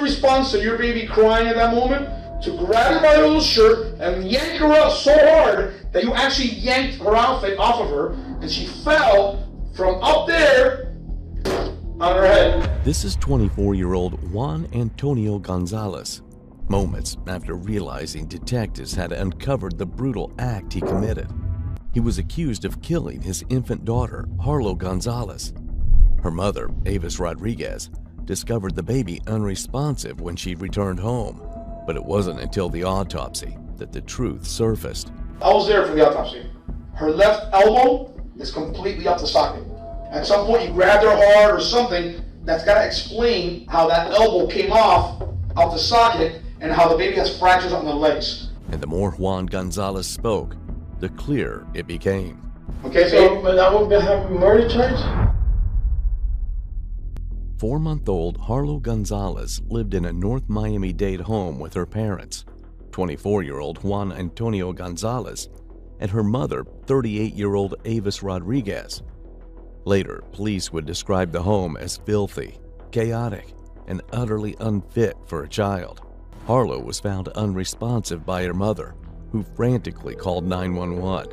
response to your baby crying at that moment? To grab her by her little shirt and yank her up so hard that you actually yanked her outfit off of her and she fell from up there on her head. This is 24-year-old Juan Antonio Gonzalez, moments after realizing detectives had uncovered the brutal act he committed. He was accused of killing his infant daughter, Harlow Gonzalez. Her mother, Avis Rodriguez, discovered the baby unresponsive when she returned home, but it wasn't until the autopsy that the truth surfaced. I was there for the autopsy. Her left elbow is completely out the socket. At some point you grabbed her hard or something. That's got to explain how that elbow came off out the socket and how the baby has fractures on the legs. And the more Juan Gonzalez spoke, the clearer it became. Okay, so but I would have a murder charge? 4-month-old Harlow Gonzalez lived in a North Miami-Dade home with her parents, 24-year-old Juan Antonio Gonzalez, and her mother, 38-year-old Avis Rodriguez. Later, police would describe the home as filthy, chaotic, and utterly unfit for a child. Harlow was found unresponsive by her mother, who frantically called 911.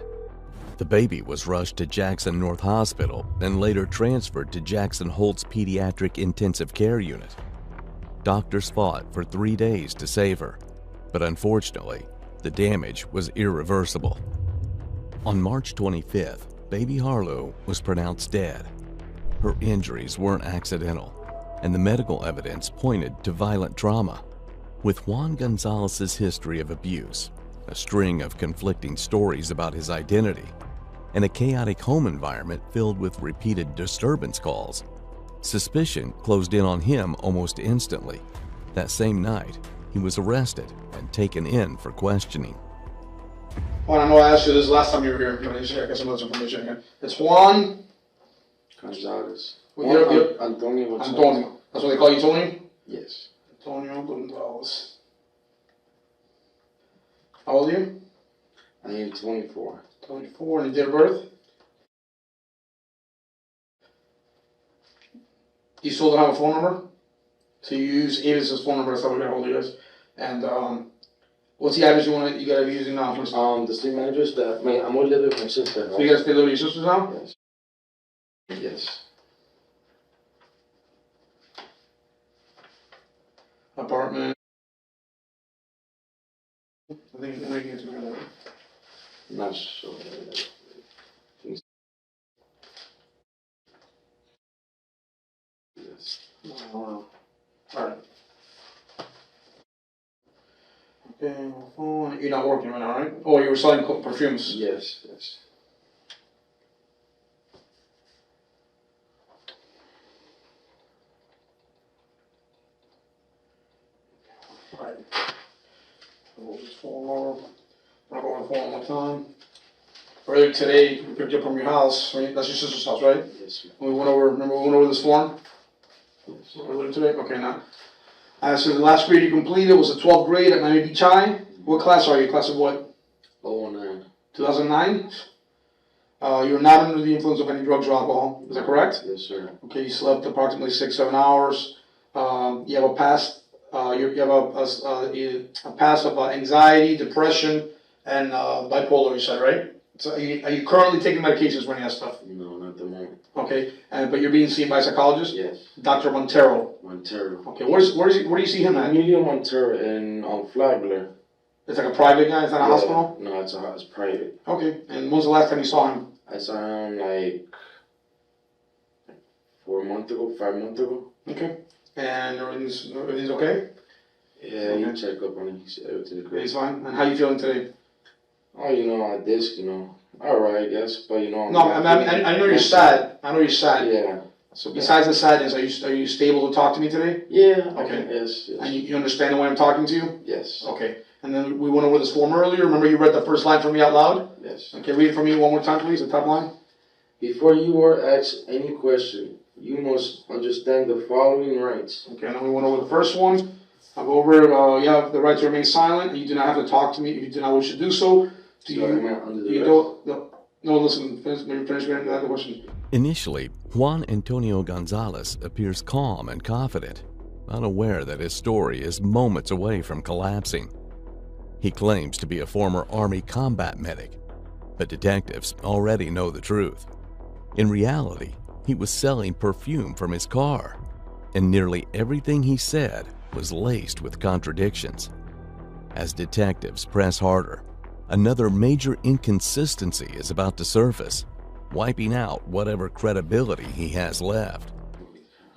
The baby was rushed to Jackson North Hospital and later transferred to Jackson Holt's Pediatric Intensive Care Unit. Doctors fought for 3 days to save her, but unfortunately, the damage was irreversible. On March 25th, baby Harlow was pronounced dead. Her injuries weren't accidental, and the medical evidence pointed to violent trauma. With Juan Gonzalez's history of abuse, a string of conflicting stories about his identity, and a chaotic home environment filled with repeated disturbance calls, suspicion closed in on him almost instantly. That same night, he was arrested and taken in for questioning. Juan, I know I asked you this last time you were here. Let me check some other information again. It's Juan Gonzalez. Antonio. Antonio. That's what they call you, Tony? Yes. Antonio Gonzalez. How old are you? I am 24. 24, and your date of birth? You still don't have a phone number? So you use Avis's phone number, that's how we got hold of you guys. And what's the address you gotta be using now? The street address that I'm only living with my sister. So you gotta stay living with your sisters now? Yes. Yes. Apartment. I think it's together. Not sure. Yes. Alright. Okay, phone. You're not working right now, right? Oh, you were selling perfumes? Yes, yes. Alright. Hold this phone over. I'll go on the phone one more time. Earlier today, we picked you up from your house. Right? That's your sister's house, right? Yes. Remember we went over this form? Yes. Earlier today? Okay, now. So the last grade you completed was the 12th grade at Miami Beach High. What class are you? Class of what? 09. 2009? You were not under the influence of any drugs or alcohol. Is that correct? Yes, sir. Okay, you slept approximately 6-7 hours. You have a past. You have a past of anxiety, depression, and bipolar. You said, right? So are you currently taking medications for any of that stuff? No, not the moment. Okay, but you're being seen by a psychologist? Yes. Dr. Montero. Montero. Okay, where do you see him at? Emilio Montero on Flagler. It's like a private guy. It's not a hospital. No, it's private. Okay, and when was the last time you saw him? I saw him like 4 months ago, 5 months ago. Okay, and everything's okay? Yeah, okay. You check up on him. He said everything's great. He's fine. And how you feeling today? Oh, at this, alright, I guess, but No, I know you're sad. I know you're sad. Yeah. So besides the sadness, are you stable to talk to me today? Yeah. Okay. Yes. And you understand the way I'm talking to you? Yes. Okay. And then we went over this form earlier. Remember you read the first line for me out loud? Yes. Okay, read it for me one more time, please, the top line. Before you are asked any question, you must understand the following rights. Okay, and then we went over the first one. I'll go over it. You have the right to remain silent. You do not have to talk to me if you do not wish to do so. No, listen, finish reading the other question. Initially, Juan Antonio Gonzalez appears calm and confident. unaware that his story is moments away from collapsing. He claims to be a former Army combat medic, but detectives already know the truth. In reality, he was selling perfume from his car, and nearly everything he said was laced with contradictions. As detectives press harder, another major inconsistency is about to surface, wiping out whatever credibility he has left.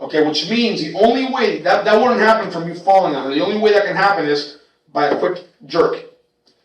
Okay, which means the only way that wouldn't happen from you falling on her. The only way that can happen is by a quick jerk.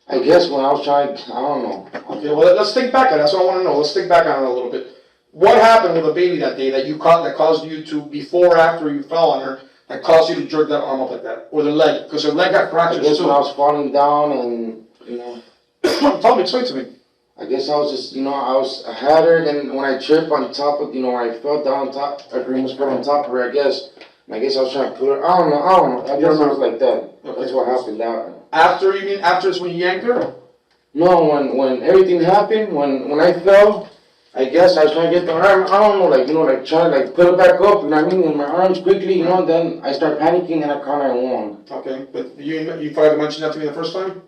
I guess when I was trying, I don't know. Okay, well, let's think back on it. That's what I want to know. Let's think back on it a little bit. What happened with the baby that day that caused you to, before or after you fell on her, that caused you to jerk that arm up like that? Or the leg? Because her leg got fractured. I guess when I was falling down and, you know. Explain to me. I guess I was just, you know, I had her, and when I tripped on top of, you know, when I fell down on top, I pretty much fell on top of her, I guess. And I guess I was trying to put her, I don't know. I guess it was like that. Okay. That's what happened. After, you mean after is when you yanked her? No, when everything happened, when I fell, I guess I was trying to get the arm, I don't know, like, you know, like trying to like put it back up, you know what I mean, in my arms quickly, you know, then I start panicking and I call 911. Okay, but you forgot to mention that to me the first time?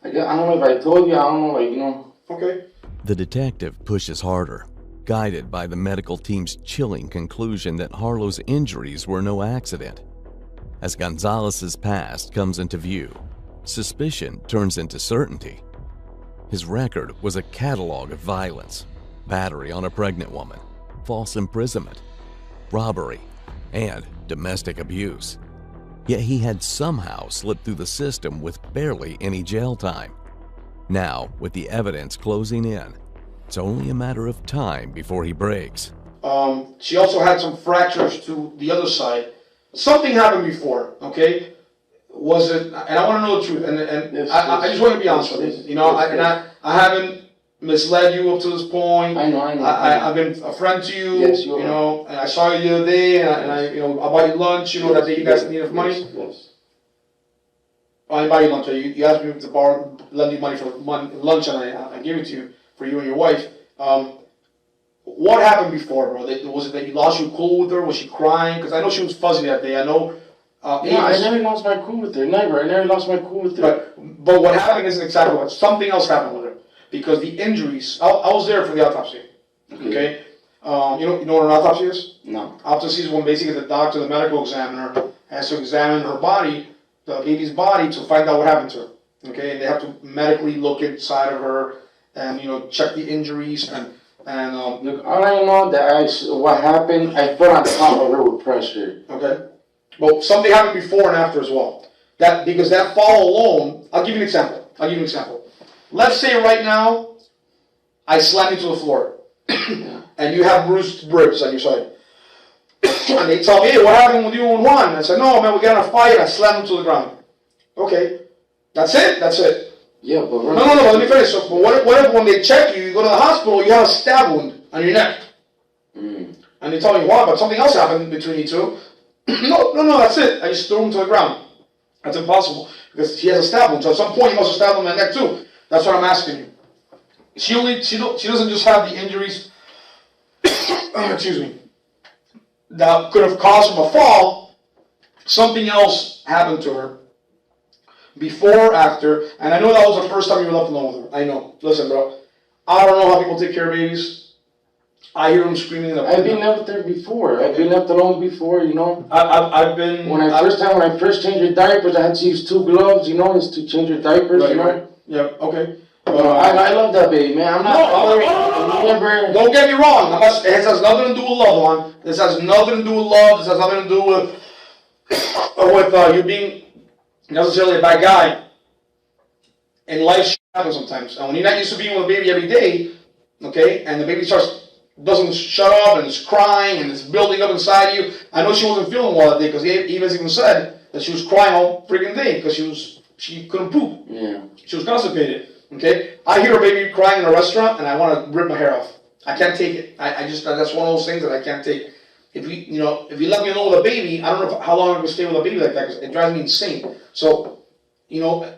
I don't know if I told you, I don't know, like, you know. Okay. The detective pushes harder, guided by the medical team's chilling conclusion that Harlow's injuries were no accident. As Gonzalez's past comes into view, suspicion turns into certainty. His record was a catalog of violence, battery on a pregnant woman, false imprisonment, robbery, and domestic abuse. Yet he had somehow slipped through the system with barely any jail time. Now, with the evidence closing in, it's only a matter of time before he breaks. She also had some fractures to the other side. Something happened before, okay? Was it, and I want to know the truth, and yes, I just want to be honest with you. You know, I haven't misled you up to this point. I know. I've been a friend to you. Yes, you know, and I saw you the other day, and I you know, I bought you lunch. You know, that day you guys needed money. Yes. I didn't buy you lunch. You asked me to lend you money for lunch, and I gave it to you for you and your wife. What happened before, bro? Was it that you lost your cool with her? Was she crying? Because I know she was fuzzy that day. I know. Yeah, I never lost my cool with her. Never. I never lost my cool with her. But what happened isn't exactly what. Something else happened with her. Because the injuries, I was there for the autopsy. Okay? You know what an autopsy is? No. Autopsy is when basically the doctor, the medical examiner, has to examine her body, the baby's body, to find out what happened to her. Okay? And they have to medically look inside of her and, you know, check the injuries and look, all I know that what happened, I fell on top of her with pressure. Okay? Well, something happened before and after as well. Because that fall alone, I'll give you an example. Let's say right now, I slam you to the floor, and you have bruised ribs on your side. And they tell me, hey, what happened with you and Juan? And I said, no, man, we got in a fight, I slammed him to the ground. Okay, that's it. Yeah, but... No, let me finish. So, but what if when they check you, you go to the hospital, you have a stab wound on your neck? And they tell me, why, but something else happened between you two. No, that's it. I just threw him to the ground. That's impossible, because he has a stab wound. So at some point, you must have stabbed him in the neck too. That's what I'm asking you. She doesn't just have the injuries, excuse me, that could have caused from a fall. Something else happened to her before or after, and I know that was the first time you were left alone with her. I know. Listen, bro, I don't know how people take care of babies. I hear them screaming in the I've been left there before. Okay. I've been left alone before, you know. I've been... When I first changed your diapers, I had to use 2 gloves, you know, just to change your diapers, right, you know. Right. Yeah, okay. I love that baby, man. I'm not... Don't get me wrong. It has nothing to do with love, Juan. This has nothing to do with love. This has nothing to do with you being necessarily a bad guy. And life happens sometimes. And when you're not used to being with a baby every day, okay, and the baby doesn't shut up and it's crying and it's building up inside you. I know she wasn't feeling well that day because Eva's even said that she was crying all freaking day because she couldn't poop. Yeah. She was constipated. Okay? I hear a baby crying in a restaurant and I want to rip my hair off. I can't take it. That's one of those things that I can't take. If you let me alone with a baby, I don't know how long I can stay with a baby like that because it drives me insane. So, you know,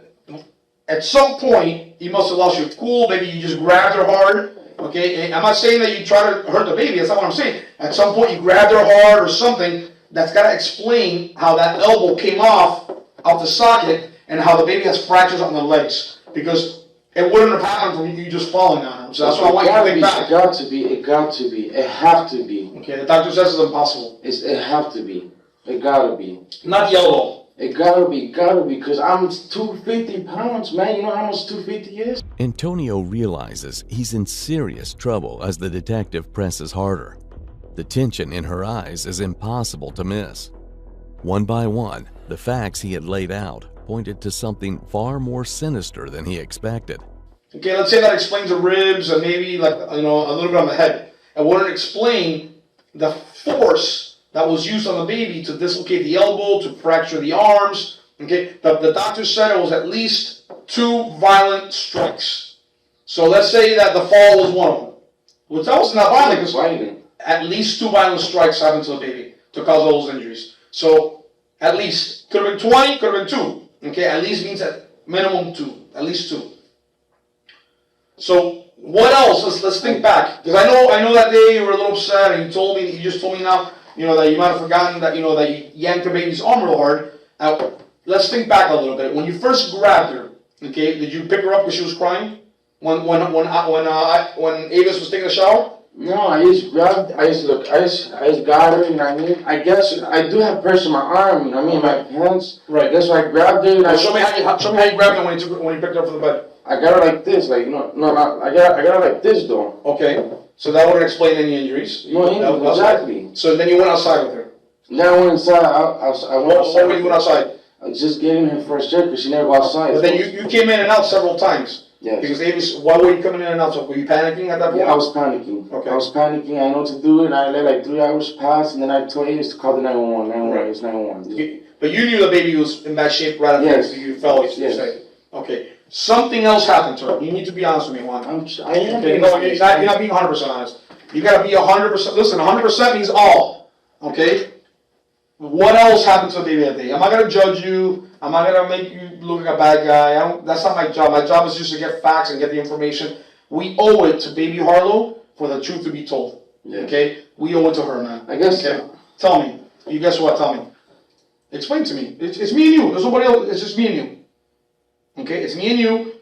at some point you must have lost your cool. Maybe you just grabbed her hard. Okay, and I'm not saying that you try to hurt the baby. That's not what I'm saying. At some point, you grabbed her hard or something that's got to explain how that elbow came off the socket and how the baby has fractures on the legs. Because it wouldn't have happened from you just falling on him. So that's why I want you to think back. It got to be. It have to be. Okay, the doctor says it's impossible. It have to be. It gotta be. Not the elbow. It gotta be, because I'm 250 pounds, man. You know how much 250 is? Antonio realizes he's in serious trouble as the detective presses harder. The tension in her eyes is impossible to miss. One by one, the facts he had laid out pointed to something far more sinister than he expected. Okay, let's say that explains the ribs and maybe like, a little bit on the head. It wouldn't explain the force that was used on the baby to dislocate the elbow, to fracture the arms. Okay, the doctor said it was at least 2 violent strikes. So let's say that the fall was one of them. Which that wasn't that violent, because at least 2 violent strikes happened to the baby to cause all those injuries. So at least, could have been 20, could have been 2. Okay, at least means at minimum 2, at least 2. So what else? Let's think back, because I know that day you were a little upset, and you just told me now, that you might have forgotten that, that you yanked the baby's arm real hard. Now, let's think back a little bit. When you first grabbed her, okay, did you pick her up because she was crying? When Avis was taking a shower? No, I just got her, you know what I mean? I guess I do have pressure in my arm, you know what I mean? My hands. Right. That's why I grabbed her. Well, show me how you grabbed her when you picked her up from the bed. I got her like this, I got her like this though. Okay. So that wouldn't explain any injuries. No injuries, exactly. So then you went outside with her. Then I went inside. I went outside. What you went outside? I was just getting her first check because she never go outside. But then you came in and out several times. Yes. Because Avis, why were you coming in and out? So were you panicking at that point? Yeah, I was panicking. Okay. I was panicking. I know what to do, and I let like 3 hours pass, and then I told Avis to call the 911. 911. Right. It's 911. But you knew the baby was in bad shape right after you fell. Yes. Say. Okay. Something else happened to her. You need to be honest with me, Juan. I am okay. No, you're not being 100% honest. You got to be 100%. Listen, 100% means all. Okay? What else happened to the baby that day? I'm not going to judge you. I'm not going to make you look like a bad guy. That's not my job. My job is just to get facts and get the information. We owe it to baby Harlow for the truth to be told. Yeah. Okay? We owe it to her, man. I guess. Okay? Tell me. You guess what? Tell me. Explain to me. It's me and you. There's nobody else. It's just me and you. Okay? It's me and you.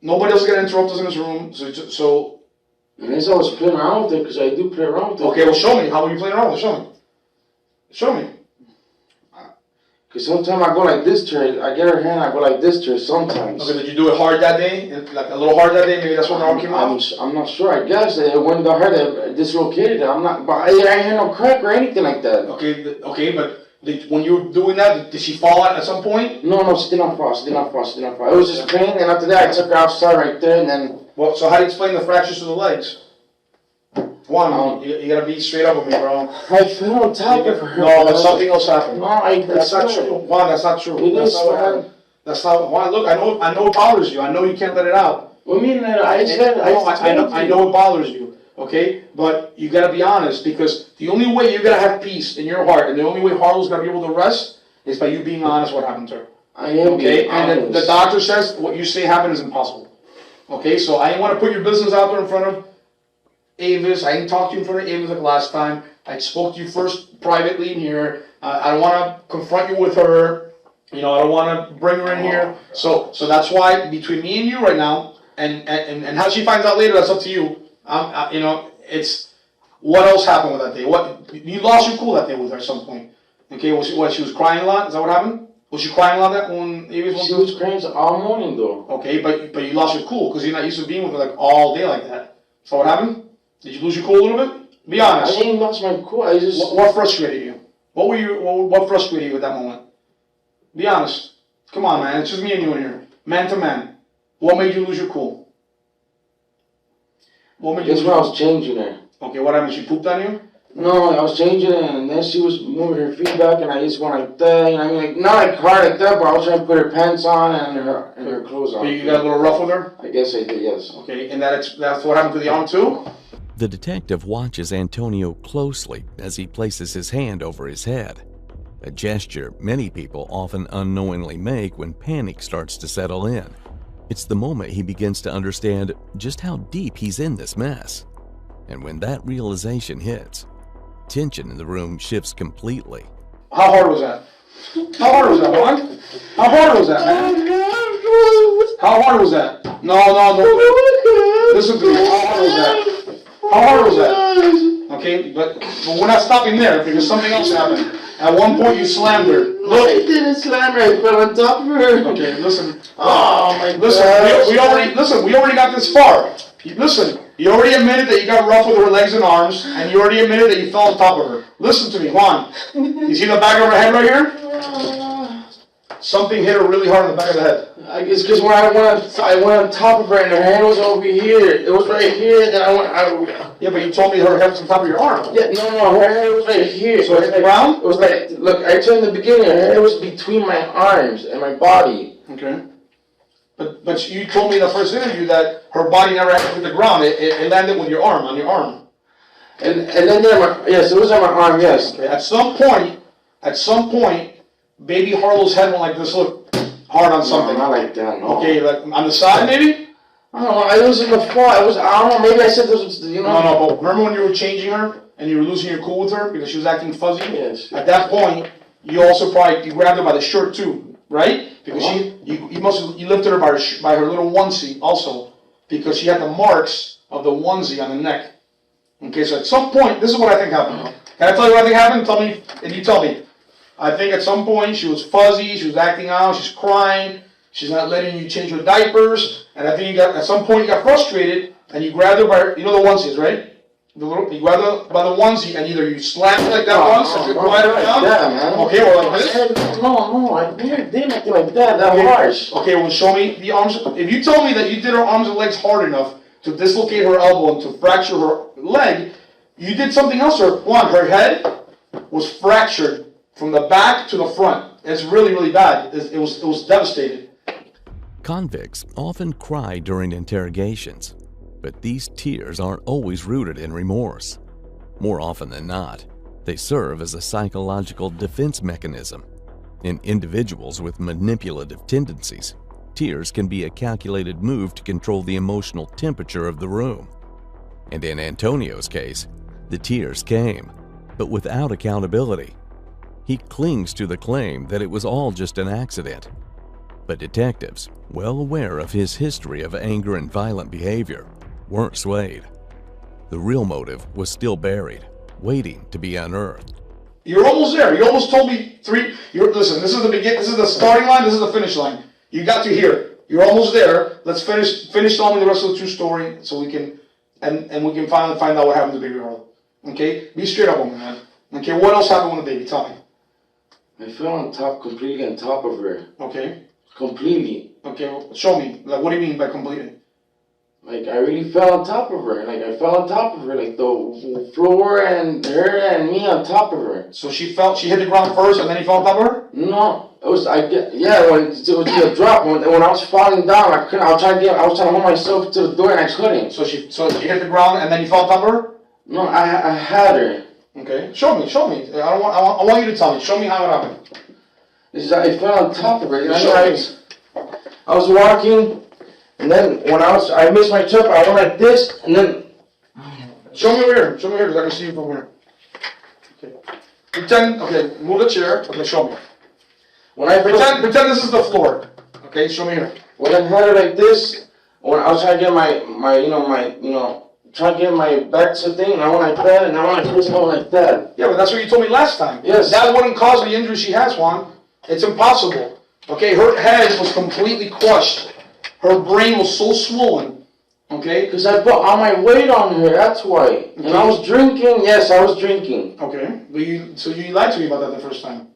Nobody else is going to interrupt us in this room. So and I was playing around with it because I do play around with it. Okay, well show me. How were you playing around with it? Show me. Show me. Because sometimes I go like this to her. I get her hand, I go like this to her sometimes. Okay, did you do it hard that day? Like a little hard that day? Maybe that's when the arm came out? I'm not sure. I guess when the heart dislocated it. But I didn't hear no crack or anything like that. Okay, but when you were doing that, did she fall out at some point? No, she did not fall. It was just pain, and after that I took her outside right there, and then... Well, so how do you explain the fractures to the legs? One, you gotta be straight up with me, bro. I fell on top of her. No, but something else happened. No, that's not true. Juan, that's not true. It is, man. That's not. Juan, look, I know it bothers you. I know you can't let it out. What do you mean? I know it bothers you. Okay, but you gotta be honest, because the only way you're gonna have peace in your heart, and the only way Harlow's gonna be able to rest, is by you being honest what happened to her. I am being honest. And the doctor says what you say happened is impossible. Okay, so I didn't want to put your business out there in front of Avis. I didn't talk to you in front of Avis like last time. I spoke to you first privately in here. I don't want to confront you with her. I don't want to bring her in here. So that's why between me and you right now, and how she finds out later, that's up to you. It's what else happened with that day. What you lost your cool that day with her at some point. Okay, she was crying a lot. Is that what happened? Was she crying a lot that when Avis went? She was crying all morning though. Okay, but you lost your cool because you're not used to being with her like all day like that. So what happened? Did you lose your cool a little bit? Be honest. I didn't lose my cool. I just. What frustrated you? What frustrated you at that moment? Be honest. Come on, man. It's just me and you in here, man to man. What made you lose your cool? What made you? That's when I was changing her. Okay, what happened? She pooped on you? No, I was changing it, and then she was moving her feet back, and I just went like that. I mean, like, not like hard like that, but I was trying to put her pants on and her clothes on. So you got a little rough with her? I guess I did, yes. Okay, and that's what happened to the arm too? The detective watches Antonio closely as he places his hand over his head, a gesture many people often unknowingly make when panic starts to settle in. It's the moment he begins to understand just how deep he's in this mess. And when that realization hits, Tension in the room shifts completely. How hard was that? How hard was that, Juan? How hard was that, man? How hard was that? No. Listen to me. How hard was that? How hard was that? Okay, but we're not stopping there because something else happened. At one point, you slammed her. Look, I didn't slam her. I fell on top of her. Okay, listen. Oh my God. We already got this far. Listen, you already admitted that you got rough with her legs and arms, and you already admitted that you fell on top of her. Listen to me, Juan. You see the back of her head right here? Something hit her really hard in the back of the head. I guess because when I went on top of her and her hand was over here. It was right here, and then Yeah, but you told me her head was on top of your arm. Yeah, no, her head was right here. So it's round? It was like, look, I told you in the beginning, her head was between my arms and my body. Okay. But you told me in the first interview that her body never actually hit the ground. It landed with your arm, on your arm. And then yes, it was on my arm, yes. Okay. At some point, baby Harlow's head went like this, look, hard on something. No, not like that, no. Okay, like on the side maybe? I don't know, it was in the fall, I don't know, maybe I said this was, you know. No, but remember when you were changing her and you were losing your cool with her because she was acting fuzzy? Yes. At that point, you also you grabbed her by the shirt too, right? Because you lifted her by her little onesie also because she had the marks of the onesie on the neck. Okay, so at some point, this is what I think happened. Can I tell you what I think happened? Tell me, and you tell me. I think at some point she was fuzzy, she was acting out, she's crying, she's not letting you change her diapers, and I think at some point you got frustrated and you grabbed her by, you know the onesies, right? You grabbed her by the onesie and either you slapped her like that once and you quiet her down. Man. Okay, well like this. No, I never did nothing like that harsh. Okay, well show me the arms. If you tell me that you did her arms and legs hard enough to dislocate her elbow and to fracture her leg, you did something else to her. One, her head was fractured from the back to the front. It's really, really bad. It was devastated. Convicts often cry during interrogations, but these tears aren't always rooted in remorse. More often than not, they serve as a psychological defense mechanism. In individuals with manipulative tendencies, tears can be a calculated move to control the emotional temperature of the room. And in Antonio's case, the tears came, but without accountability. He clings to the claim that it was all just an accident. But detectives, well aware of his history of anger and violent behavior, weren't swayed. The real motive was still buried, waiting to be unearthed. You're almost there. You almost told me listen, this is the starting line, this is the finish line. You got to here. You're almost there. Let's finish telling me the rest of the true story so we can and we can finally find out what happened to baby Harlow. Okay? Be straight up with me, man. Okay, what else happened with the baby? Tell me. I fell completely on top of her. Okay. Completely. Okay, well, show me. Like, what do you mean by completely? Like, I really fell on top of her. Like, I fell on top of her. Like, the floor and her and me on top of her. So she hit the ground first and then he fell on top of her? No. It was, when it was a drop. When I was falling down, I was trying to hold myself to the door and I couldn't. So she hit the ground and then you fell on top of her? No, I had her. Okay. Show me. I want you to tell me. Show me how it happened. I fell on top of her. I was walking, and then when I missed my trip, I went like this, and then... Show me over here, because I can see you from here. Okay. Okay, move the chair. Okay, show me. Pretend this is the floor. Okay, show me here. When I had her like this, when I was trying to get trying to get my back to the thing, and I went like that, and I went like this, and I went like that. Yeah, but that's what you told me last time. Yes. That wouldn't cause the injury she has, Juan. It's impossible. Okay, her head was completely crushed. Her brain was so swollen. Okay? Because I put all my weight on her, that's why. Okay. And I was drinking, yes, I was drinking. Okay, so you lied to me about that the first time.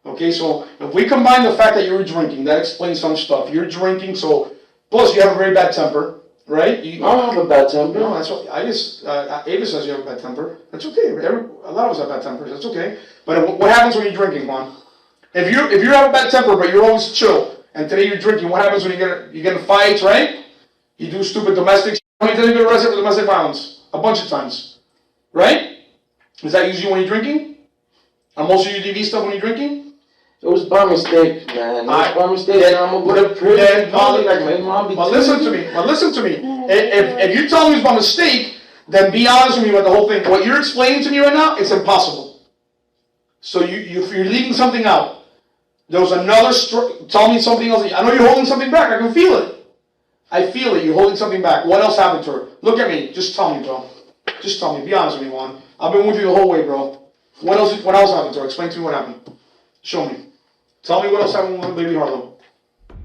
Okay, so if we combine the fact that you were drinking, that explains some stuff. You're drinking, so, plus you have a very bad temper, right? I don't have a bad temper. No, that's what, Ava says you have a bad temper. That's okay, a lot of us have bad tempers, that's okay. But what happens when you're drinking, Juan? If you have a bad temper, but you're always chill, and today you're drinking, what happens when you get in fights, right? You do stupid domestic shit. How many times you get arrested for domestic violence? A bunch of times. Right? Is that usually when you're drinking? Are most of your DV stuff when you're drinking? It was by mistake, man. It was by mistake. I'm going to prison. But listen to me. If you tell me it's by mistake, Then be honest with me about the whole thing. What you're explaining to me right now, it's impossible. So you're leaving something out. There was another story. Tell me something else. I know you're holding something back. I can feel it. I feel it. You're holding something back. What else happened to her? Look at me. Just tell me, bro. Just tell me. Be honest with me, Juan. I've been with you the whole way, bro. What else happened to her? Explain to me what happened. Show me. Tell me what else happened with baby Harlow.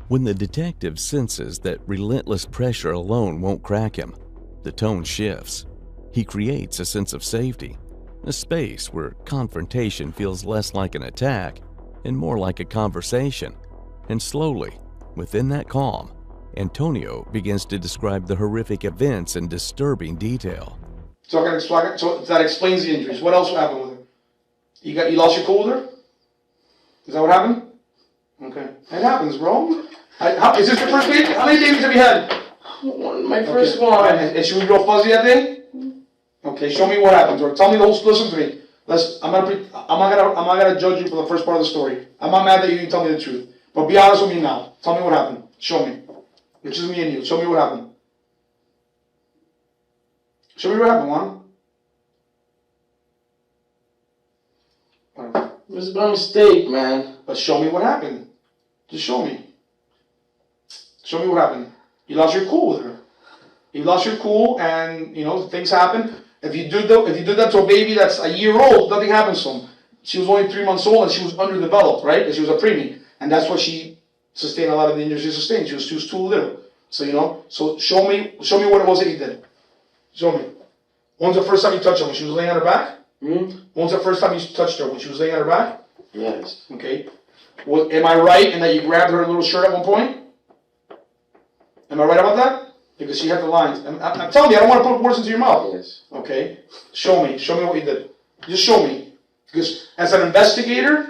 When the detective senses that relentless pressure alone won't crack him, the tone shifts. He creates a sense of safety, a space where confrontation feels less like an attack and more like a conversation. And slowly, within that calm, Antonio begins to describe the horrific events in disturbing detail. So that explains the injuries. What else happened with her? You lost your cool with her? Is that what happened? Okay. It happens, bro. Is this your first baby? How many babies have you had? My first one. And she was real fuzzy that day? Okay, show me what happened to her. Tell me the whole. Listen to me. I'm not gonna judge you for the first part of the story. I'm not mad that you didn't tell me the truth. But be honest with me now. Tell me what happened. Show me. It's just me and you. Show me what happened. Show me what happened, Juan. It was by mistake, man. But show me what happened. Just show me. Show me what happened. You lost your cool with her. You lost your cool, and things happen. If you did that to a baby that's a year old, nothing happens to him. She was only 3 months old, and she was underdeveloped, right? And she was a preemie, and that's why she sustained a lot of the injuries she sustained. She was too little. So So show me what it was that you did. Show me. When's the first time you touched her? When she was laying on her back? When's the first time you touched her? When she was laying on her back? Yes. Okay. Well, am I right in that you grabbed her little shirt at one point? Am I right about that? Because she had the lines. I'm telling you, I don't want to put words into your mouth. Yes. Okay. Show me what you did. Just show me. Because as an investigator,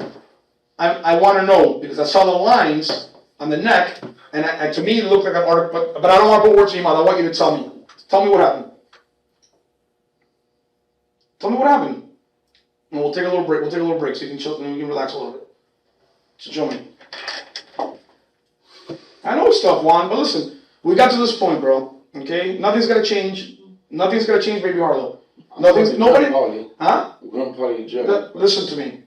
I want to know, because I saw the lines on the neck, and to me it looked like an article, but I don't want to put words in your mouth. I want you to tell me. Tell me what happened. Tell me what happened. And we'll take a little break. We'll take a little break so you can chill and you can relax a little bit. So show me. I know it's tough, Juan, but listen, we got to this point, bro. Okay? Nothing's gonna change. Nothing's gonna change, baby Harlow. Nobody. Huh? Listen to me.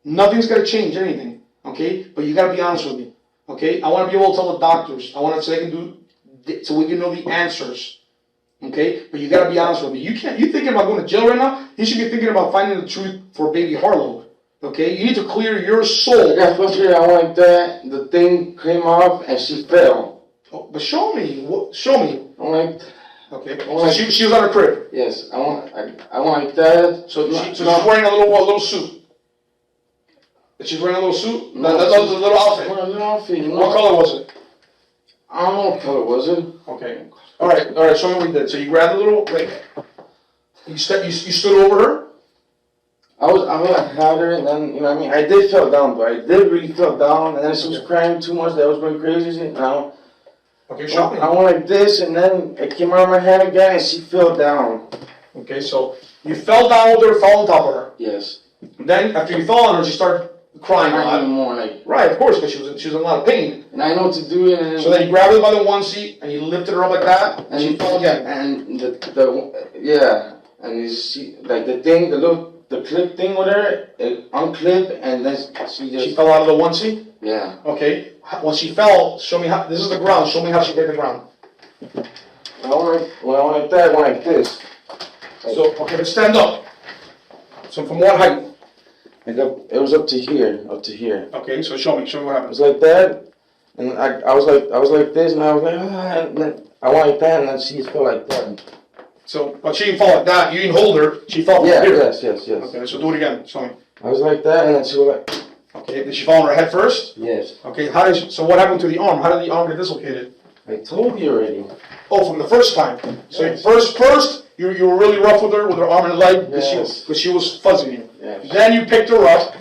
Nothing's gonna change anything. Okay? But you gotta be honest with me. Okay? I want to be able to tell the doctors. I want to so we can know the answers. Okay? But you gotta be honest with me. You thinking about going to jail right now? You should be thinking about finding the truth for baby Harlow. Okay? You need to clear your soul. I got frustrated. I wanted that. The thing came off and she fell. Oh, but show me. Show me. Okay. So she was on her crib. Yes. I want that. So she's wearing a little suit. She's wearing a little suit. No, the little outfit. A little outfit. What color was it? I don't know what color was it. Okay. All right. Show me what you did. So you grabbed the little. You stood over her. I had her, and then I did fell down, but I did really fell down, and then she was crying too much. That was going crazy. Okay, show me. I went like this, and then it came out of my hand again, and she fell down. Okay, so you fell down with her, fell on top of her. Yes. Then after you fell on her, she started crying a lot. More right, of course, because she was in a lot of pain. And I know what to do. And so then you grabbed her by the onesie and you lifted her up like that, and she fell again. And and you see like the clip thing with her, it unclipped, and then she fell out of the onesie. Yeah. Okay. When she fell, show me how. This is the ground. Show me how she hit the ground. I went like that. I went like this. So okay, but stand up. So from what height? It was up to here. Okay, so show me what happened. It was like that, and I was like this, and I was like, and then I went like that, and then she fell like that. So, but she didn't fall like that. You didn't hold her. She fell from here. Yes. Okay, so do it again. Show me. I was like that, and then she was like. Okay, did she fall on her head first? Yes. Okay, so what happened to the arm? How did the arm get dislocated? I told you already. Oh, from the first time. So yes. first you were really rough with her arm and leg because she was fuzzing you. Yes. Then you picked her up.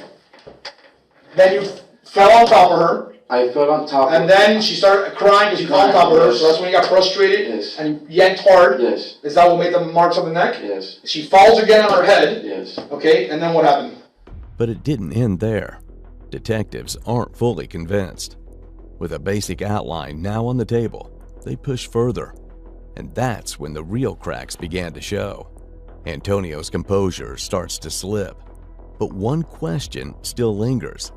Then you fell on top of her. I fell on top. And then she started crying because you fell on top of her. So that's when you got frustrated. Yes. And you yanked hard. Yes. Is that what made the marks on the neck? Yes. She falls again on her head. Yes. Okay, and then what happened? But it didn't end there. Detectives aren't fully convinced. With a basic outline now on the table, they push further. And that's when the real cracks began to show. Antonio's composure starts to slip. But one question still lingers.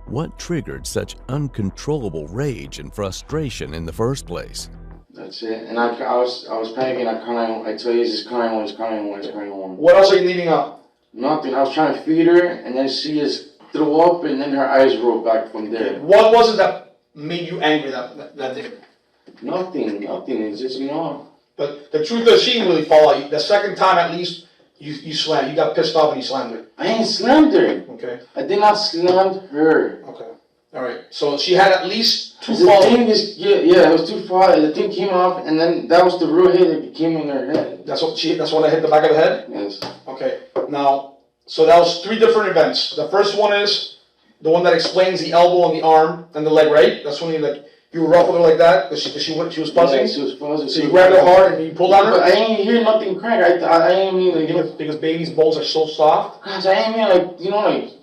What triggered such uncontrollable rage and frustration in the first place? That's it. And I was panicking. I tell you, he's crying on. What else are you leaving out? Nothing. I was trying to feed her, and then she just threw up, and then her eyes rolled back from there. What was it that made you angry that day? Nothing. It's just, But the truth is, she didn't really fall out. The second time, at least, you slammed. You got pissed off and you slammed her. I ain't slammed her. Okay. I did not slam her. Okay. All right. So she had at least 2 The falls. thing is, it was 2 falls. The thing came off, and then that was the real hit that came in her head. That's when I hit the back of the head? Yes. Okay. Now, so that was 3 different events. The first one is the one that explains the elbow and the arm and the leg, right? That's when you ruffled her like that because she was fussing. Yeah, she was fussing. So you grabbed her hard and you pulled on her. But I ain't hear nothing crack. I ain't mean because babies' bowls are so soft. Gosh, I ain't mean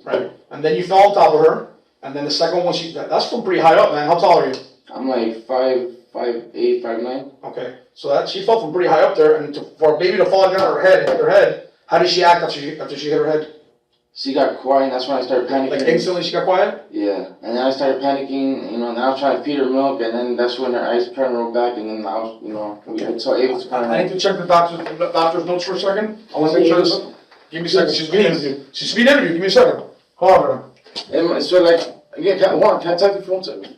Right. And then you fell on top of her. And then the second one, that's from pretty high up, man. How tall are you? I'm like 5'8", 5'9". Okay. So she fell from pretty high up there, and for a baby to fall down on her head and hit her head, how did she act after she hit her head? She got quiet, and that's when I started panicking. Like instantly she got quiet? Yeah. And then I started panicking, and I was trying to feed her milk, and then that's when her eyes turned to roll back, and then I was, so it was kind of... I need to check the doctor's notes for a second. I want to make sure this... Give me a second. She's being interviewed. Give me a second. Hold on. And so again, can I type your phone to me?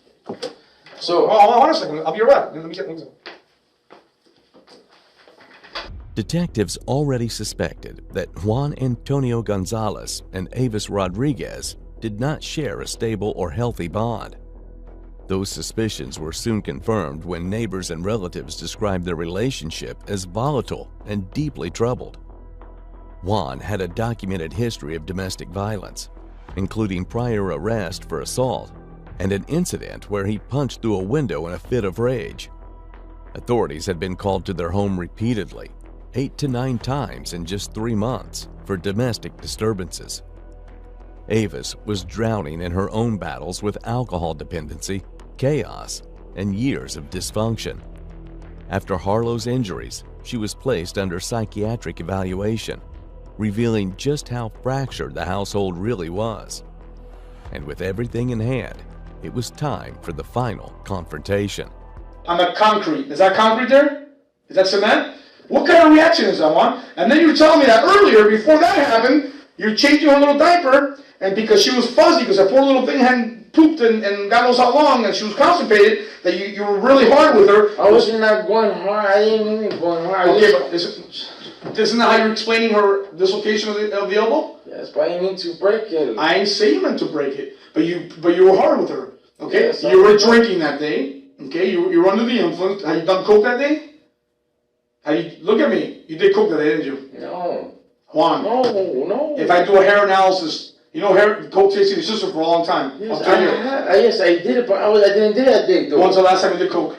So... Hold on a second. I'll be right back. Let me get... Detectives already suspected that Juan Antonio Gonzalez and Avis Rodriguez did not share a stable or healthy bond. Those suspicions were soon confirmed when neighbors and relatives described their relationship as volatile and deeply troubled. Juan had a documented history of domestic violence, including prior arrest for assault and an incident where he punched through a window in a fit of rage. Authorities had been called to their home repeatedly, 8 to 9 times in just 3 months, for domestic disturbances. Avis was drowning in her own battles with alcohol dependency, chaos, and years of dysfunction. After Harlow's injuries, she was placed under psychiatric evaluation, revealing just how fractured the household really was. And with everything in hand, it was time for the final confrontation. I'm at concrete. Is that concrete there? Is that cement? What kind of reaction is that one? And then you were telling me that earlier, before that happened, you're changing her little diaper, and because she was fuzzy, because that poor little thing hadn't pooped and God knows how long, and she was constipated, that you were really hard with her. I wasn't not going hard. I didn't mean going hard. Okay, but isn't that how you're explaining her dislocation of the elbow? Yes, but I didn't mean to break it. I ain't saying you meant to break it, but you were hard with her. Okay, yes, you were drinking that day. Okay, you were under the influence. Have you done coke that day? Look at me. You did coke that day, didn't you? No. Juan. No. If I do a hair analysis, coke tasted your sister for a long time. Yes, yes, I did it, but I didn't do that day, though. When's the last time you did coke?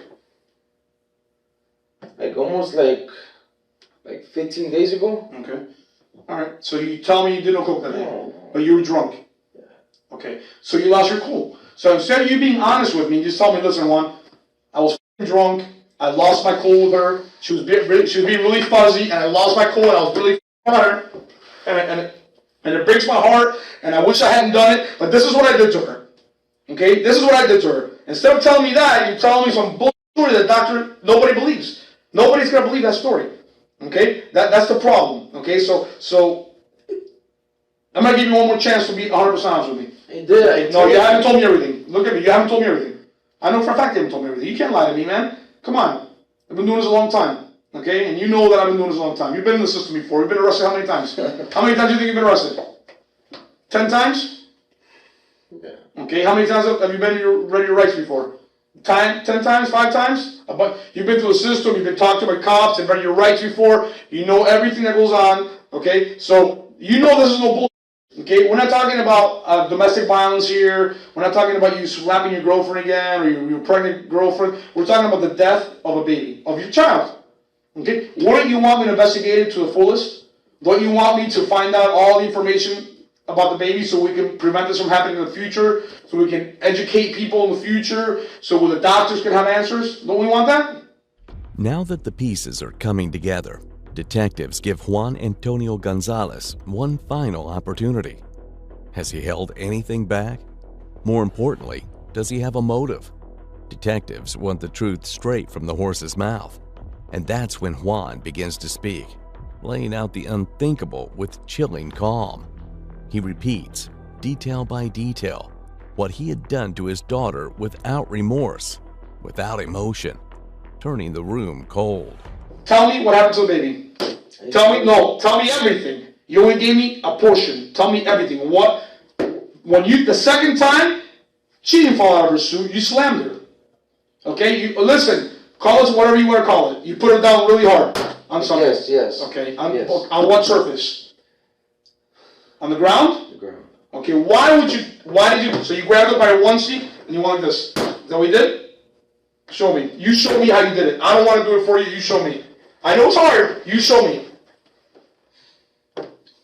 Like almost like 15 days ago. Okay. All right. So you tell me you did no coke that day, but you were drunk. Yeah. Okay. So you lost your cool. So instead of you being honest with me, just tell me, listen, Juan, I was drunk. I lost my cool with her. She was being really fuzzy, and I lost my cool, and I was really on her. And it breaks my heart, and I wish I hadn't done it, but this is what I did to her. Okay? This is what I did to her. Instead of telling me that, you're telling me some bullshit story that nobody believes. Nobody's going to believe that story. Okay? That's the problem. Okay? So I'm going to give you one more chance to be 100% honest with me. I did. No, you haven't told me everything. Look at me. You haven't told me everything. I know for a fact you haven't told me everything. You can't lie to me, man. Come on. I've been doing this a long time. Okay? And you know that I've been doing this a long time. You've been in the system before. You've been arrested how many times? How many times do you think you've been arrested? 10 times? Yeah. Okay, how many times have you been ready your rights before? 10 times? 5 times? You've been through the system, you've been talked to by cops and read your rights before. You know everything that goes on. Okay? So, you know this is no bullshit. Okay? We're not talking about domestic violence here. We're not talking about you slapping your girlfriend again or your pregnant girlfriend. We're talking about the death of a baby, of your child. Okay? Wouldn't you want me to investigate it to the fullest? Don't you want me to find out all the information about the baby so we can prevent this from happening in the future? So we can educate people in the future? So the doctors can have answers? Don't we want that? Now that the pieces are coming together, detectives give Juan Antonio Gonzalez one final opportunity. Has he held anything back? More importantly, does he have a motive? Detectives want the truth straight from the horse's mouth. And that's when Juan begins to speak, laying out the unthinkable with chilling calm. He repeats, detail by detail, what he had done to his daughter without remorse, without emotion, turning the room cold. Tell me what happened to the baby. Tell me everything. You only gave me a portion. Tell me everything. The second time, she didn't fall out of her suit, you slammed her. Okay, listen, call it whatever you want to call it. You put her down really hard on something. Yes. Okay, Yes. On what surface? On the ground? The ground. Okay, so you grabbed her by her onesie and you went like this. Is that what you did? Show me. You show me how you did it. I don't want to do it for you, you show me. I know it's hard, you show me.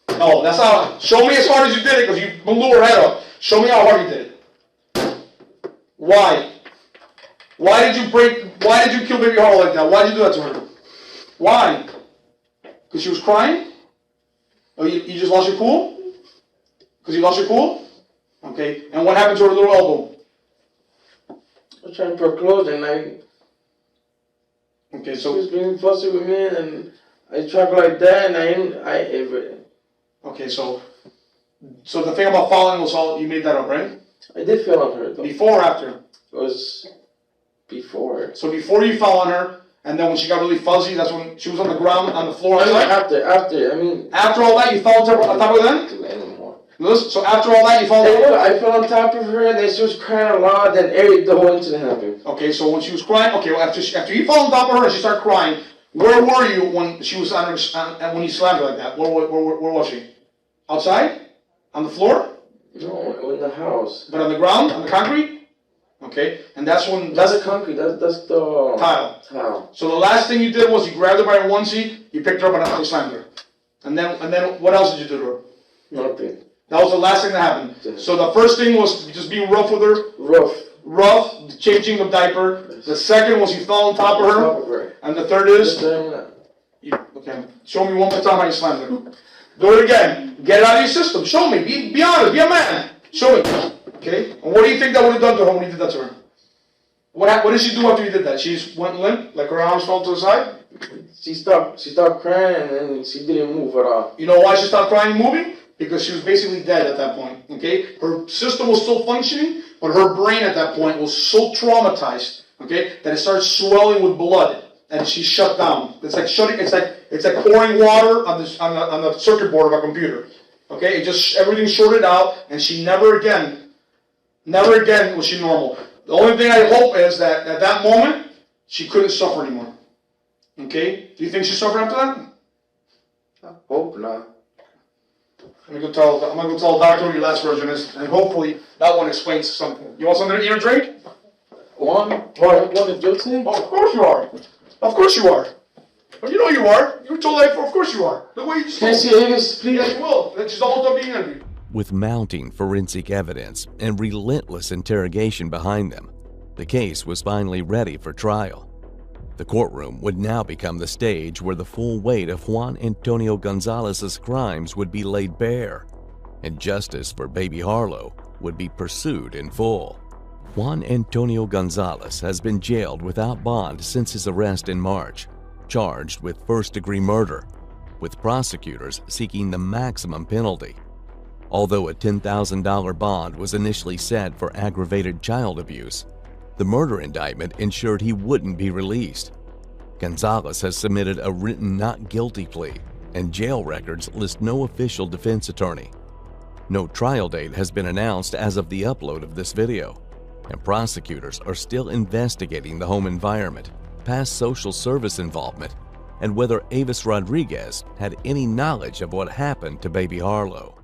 No, that's how, show me as hard as you did it because you blew her head up. Show me how hard you did it. Why? Why did you kill baby Harlow like that? Why did you do that to her? Why? Because she was crying? Oh, you just lost your cool? Because you lost your cool? Okay, and what happened to her little elbow? I was trying to put her clothes and Okay, she so was being fussy with me and I tried like that and okay, so the thing about falling was all you made that up, right? I did feel on her though. Before or after? It was before. So before you fell on her, and then when she got really fuzzy, that's when she was on the ground, on the floor. After. After all that, you fell on top of her then? Anymore. Listen, so after all that, you fell on top of her? I fell on top of her, and then she was crying a lot, then the whole incident happened. Okay, so when she was crying, okay, well, after you fell on top of her and she started crying, where were you when she was when you slammed her like that? Where was she? Outside? On the floor? No, in the house. But on the ground? On the concrete? Okay, and that's when... That's the concrete, that's the... Tile. So the last thing you did was you grabbed her by her onesie, you picked her up and you slammed her. And then what else did you do to her? Nothing. That was the last thing that happened. Yeah. So the first thing was just being rough with her. Rough, changing the diaper. The second was you fell on top of her. And the third is... Okay, show me one more time how you slammed her. Do it again. Get it out of your system. Show me. Be honest. Be a man. Show me. Okay? And what do you think that would have done to her when you did that to her? What did she do after you did that? She just went limp? Like her arms fell to the side? She stopped crying and then she didn't move at all. You know why she stopped crying and moving? Because she was basically dead at that point. Okay? Her system was still functioning, but her brain at that point was so traumatized, okay, that it started swelling with blood. And she shut down. It's like pouring water on the circuit board of a computer. Okay? Everything shorted out, and she never again was she normal. The only thing I hope is that at that moment, she couldn't suffer anymore. Okay? Do you think she suffered after that? I hope not. I'm gonna go tell the doctor what your last version is, and hopefully that one explains something. You want something to eat or drink? One to do today? Oh, of course you are. Of course you are. Well, you know you are. You were told that before. Of course you are. The way you just Can I see Avis, please? Yeah, you will. That's just almost done being interviewed. With mounting forensic evidence and relentless interrogation behind them, the case was finally ready for trial. The courtroom would now become the stage where the full weight of Juan Antonio Gonzalez's crimes would be laid bare, and justice for baby Harlow would be pursued in full. Juan Antonio Gonzalez has been jailed without bond since his arrest in March, charged with first-degree murder, with prosecutors seeking the maximum penalty. Although a $10,000 bond was initially set for aggravated child abuse, the murder indictment ensured he wouldn't be released. Gonzalez has submitted a written not guilty plea, and jail records list no official defense attorney. No trial date has been announced as of the upload of this video, and prosecutors are still investigating the home environment, past social service involvement, and whether Avis Rodriguez had any knowledge of what happened to baby Harlow.